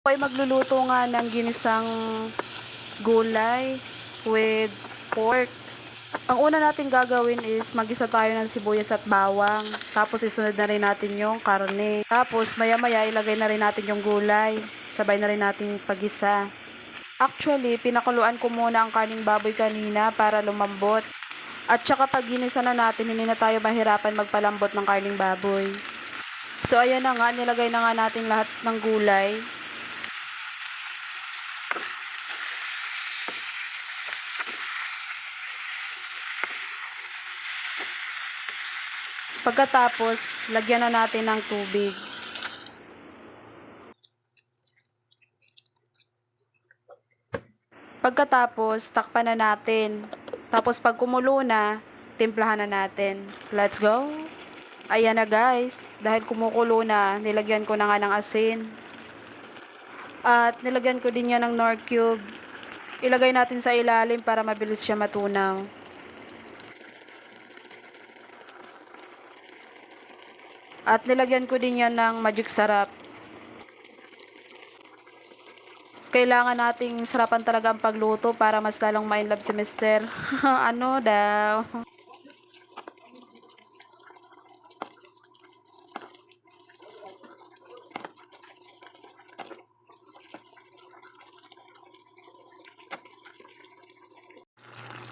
Ako ay magluluto nga ng ginisang gulay with pork. Ang una natin gagawin is magisa tayo ng sibuyas at bawang. Tapos isunod na rin natin yung karne. Tapos maya maya ilagay na rin natin yung gulay. Sabay na rin natin pagisa. Actually, pinakuluan ko muna ang kaning baboy kanina para lumambot. At saka pag ginisa na natin, hindi na tayo mahirapan magpalambot ng karning baboy. So ayan na nga, nilagay na nga natin lahat ng gulay. Pagkatapos, lagyan na natin ng tubig. Pagkatapos, takpan na natin. Tapos pag kumulo na, timplahan na natin. Let's go! Ayan na guys, dahil kumukulo na, nilagyan ko na nga ng asin. At nilagyan ko din yan ng Knorr cube. Ilagay natin sa ilalim para mabilis siya matunaw. At nilagyan ko din yan ng magic sarap. Kailangan nating sarapan talaga ang pagluto para mas lalong ma-inlove si Mister. Ano daw?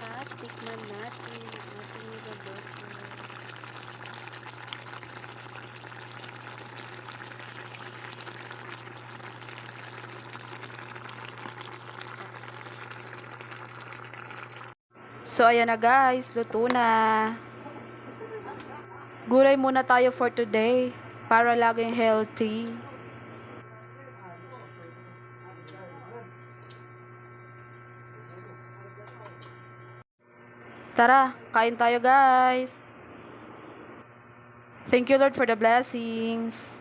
At tikman natin ang ating niluto. So ayan na guys, luto na. Gulay muna tayo for today para laging healthy. Tara, kain tayo guys. Thank you Lord for the blessings.